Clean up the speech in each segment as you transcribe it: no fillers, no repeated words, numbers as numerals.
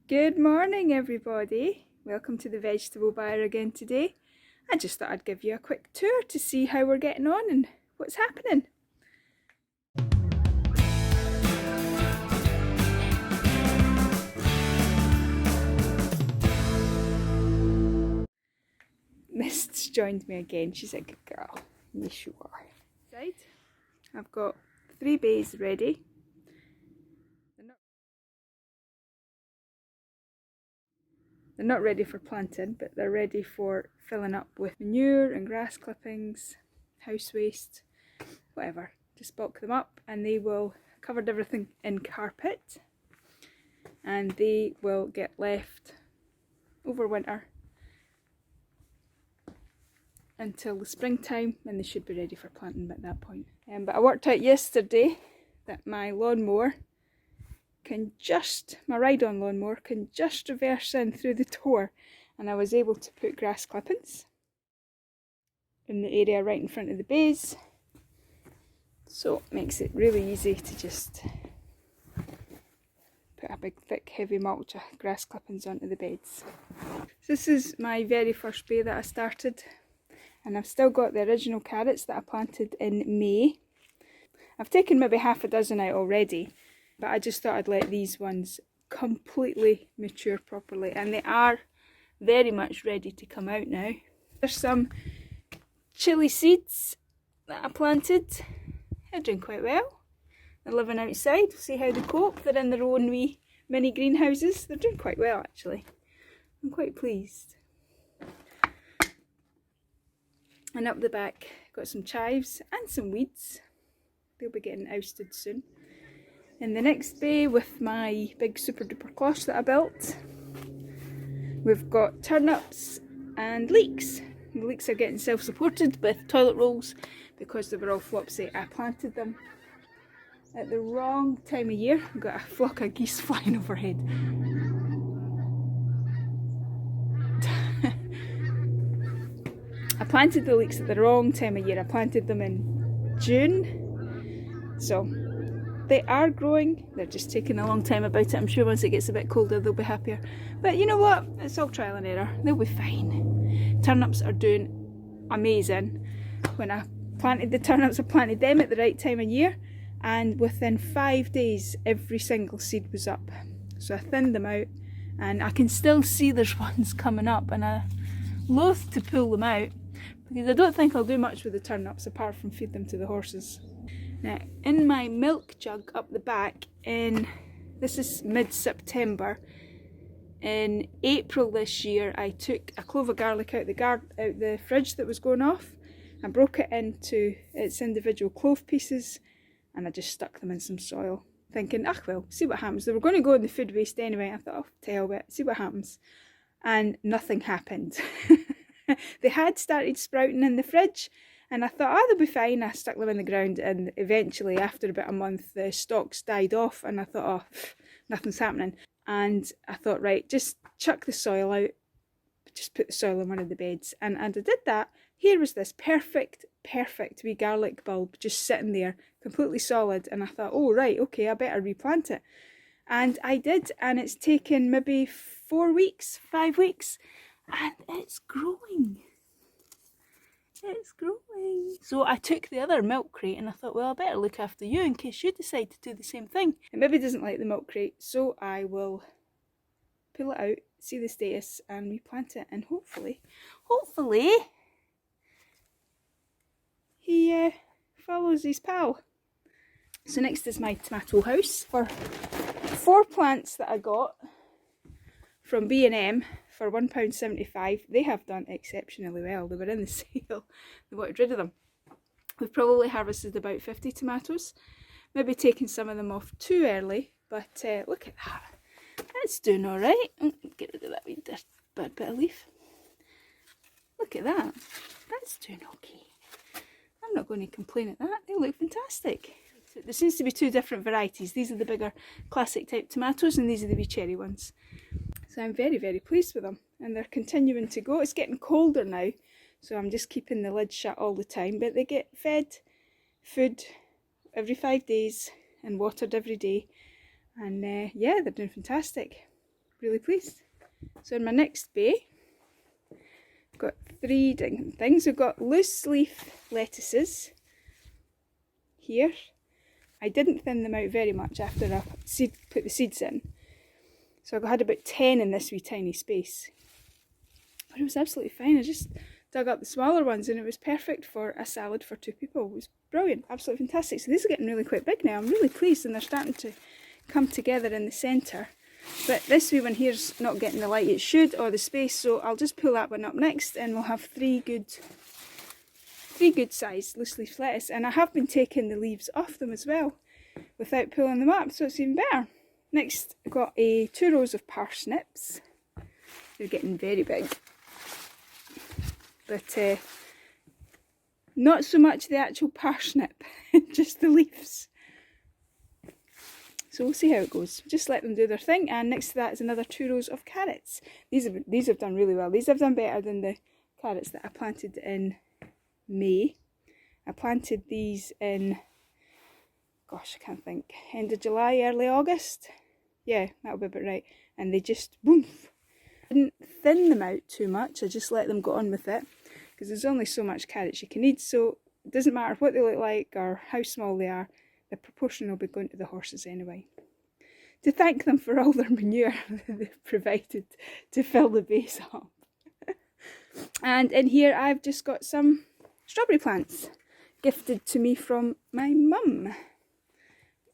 Good morning, everybody. Welcome to the vegetable Byre again today. I just thought I'd give you a quick tour to see how we're getting on and what's happening. Mist's joined me again. She's a good girl. Yes, you are. Right. I've got 3 bays ready. They're not ready for planting, but they're ready for filling up with manure and grass clippings, house waste, whatever. Just bulk them up and they will cover everything in carpet and they will get left over winter until the springtime when they should be ready for planting at that point. But I worked out yesterday that my lawnmower can just, my ride-on lawnmower can just reverse in through the door, and I was able to put grass clippings in the area right in front of the bays, so it makes it really easy to just put a big thick heavy mulch of grass clippings onto the beds. So this is my very first bay that I started, and I've still got the original carrots that I planted in May. I've taken maybe half a dozen out already, but I just thought I'd let these ones completely mature properly, and they are very much ready to come out now. There's some chilli seeds that I planted. They're doing quite well. They're living outside. We'll see how they cope. They're in their own wee mini greenhouses. They're doing quite well actually. I'm quite pleased. And up the back, got some chives and some weeds. They'll be getting ousted soon. In the next bay, with my big super duper cloche that I built, we've got turnips and leeks. The leeks are getting self-supported with toilet rolls because they were all flopsy. I planted them at the wrong time of year. I've got a flock of geese flying overhead. I planted the leeks at the wrong time of year. I planted them in June, so they are growing. They're just taking a long time about it. I'm sure once it gets a bit colder they'll be happier. But you know what? It's all trial and error. They'll be fine. Turnips are doing amazing. When I planted the turnips, I planted them at the right time of year, and within 5 days every single seed was up. So I thinned them out, and I can still see there's ones coming up, and I'm loath to pull them out because I don't think I'll do much with the turnips apart from feed them to the horses. Now, in my milk jug up the back, this is mid-September, in April this year I took a clove of garlic out the fridge that was going off. I broke it into its individual clove pieces and I just stuck them in some soil, thinking, well, see what happens. They were going to go in the food waste anyway. I thought, to hell with it, see what happens. And nothing happened. They had started sprouting in the fridge, and I thought, they'll be fine. I stuck them in the ground, and eventually, after about a month, the stalks died off, and I thought, nothing's happening. And I thought, right, just chuck the soil out, just put the soil in one of the beds. And I did that. Here was this perfect wee garlic bulb just sitting there, completely solid, and I thought, oh, right, okay, I better replant it. And I did, and it's taken maybe 4 weeks, 5 weeks, and it's growing. It's growing. So I took the other milk crate and I thought, well, I better look after you in case you decide to do the same thing. It maybe doesn't like the milk crate, so I will pull it out, see the status, and replant it, and hopefully, he follows his pal. So next is my tomato house for 4 plants that I got from B&M for £1.75. They have done exceptionally well. They were in the sale. They wanted rid of them. We've probably harvested about 50 tomatoes. Maybe taken some of them off too early, but look at that. That's doing all right. Get rid of that wee bad bit of leaf. Look at that. That's doing okay. I'm not going to complain at that. They look fantastic. There seems to be 2 different varieties. These are the bigger classic type tomatoes, and these are the wee cherry ones. So I'm very, very pleased with them, and they're continuing to go. It's getting colder now, so I'm just keeping the lid shut all the time, but they get fed food every 5 days and watered every day, and yeah, they're doing fantastic. really pleased. So in my next bay, I've got 3 different things. We've got loose leaf lettuces here. I didn't thin them out very much after I put the seeds in. So I had about 10 in this wee tiny space. But it was absolutely fine. I just dug up the smaller ones and it was perfect for a salad for 2 people. It was brilliant, absolutely fantastic. So these are getting really quite big now. I'm really pleased, and they're starting to come together in the centre. But this wee one here's not getting the light it should, or the space, so I'll just pull that one up next and we'll have 3 good sized loose leaf lettuce. And I have been taking the leaves off them as well without pulling them up, so it's even better. Next I've got 2 rows of parsnips. They're getting very big. But not so much the actual parsnip, just the leaves. So we'll see how it goes. Just let them do their thing. And next to that is another 2 rows of carrots. These have done really well. These have done better than the carrots that I planted in May. I planted these in, gosh, I can't think, end of July, early August. Yeah, that'll be about right. And they just, boom. I didn't thin them out too much. I just let them go on with it, because there's only so much carrots you can eat. So it doesn't matter what they look like or how small they are. The proportion will be going to the horses anyway. To thank them for all their manure that they've provided to fill the base up. And in here I've just got some strawberry plants gifted to me from my mum.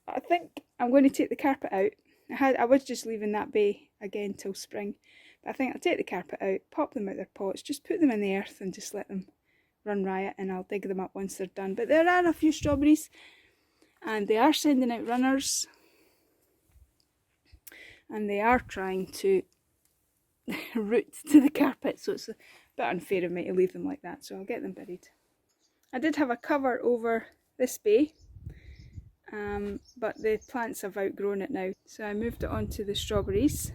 I think I'm going to take the carpet out. I was just leaving that bay again till spring. But I think I'll take the carpet out, pop them out their pots, just put them in the earth and just let them run riot, and I'll dig them up once they're done. But there are a few strawberries, and they are sending out runners, and they are trying to root to the carpet, so it's a bit unfair of me to leave them like that, so I'll get them buried. I did have a cover over this bay, but the plants have outgrown it now, so I moved it onto the strawberries,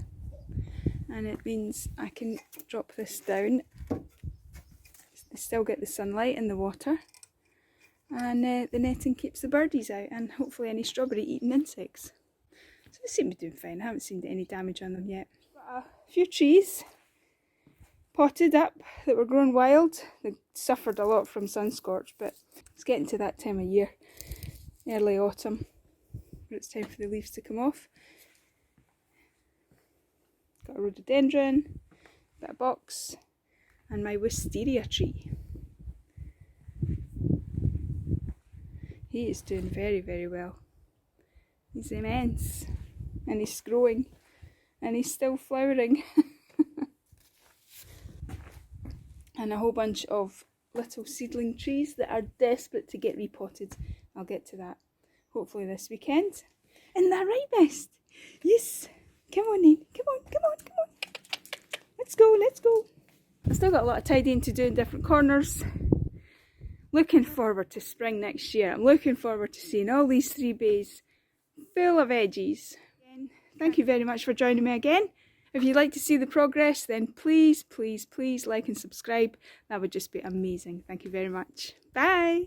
and it means I can drop this down. They still get the sunlight and the water, and the netting keeps the birdies out and hopefully any strawberry eating insects. So they seem to be doing fine. I haven't seen any damage on them yet. Got a few trees potted up that were grown wild. They suffered a lot from sun scorch, but it's getting to that time of year, early autumn, where it's time for the leaves to come off. Got a rhododendron, a bit of box, and my wisteria tree. He is doing very, very well. He's immense, and he's growing, and he's still flowering. And a whole bunch of little seedling trees that are desperate to get repotted. I'll get to that hopefully this weekend. Isn't that right, Best? Yes. Come on in. Come on, come on, come on. Let's go, let's go. I've still got a lot of tidying to do in different corners. Looking forward to spring next year. I'm looking forward to seeing all these 3 bays full of veggies. Thank you very much for joining me again. If you'd like to see the progress, then please, please, please like and subscribe. That would just be amazing. Thank you very much. Bye.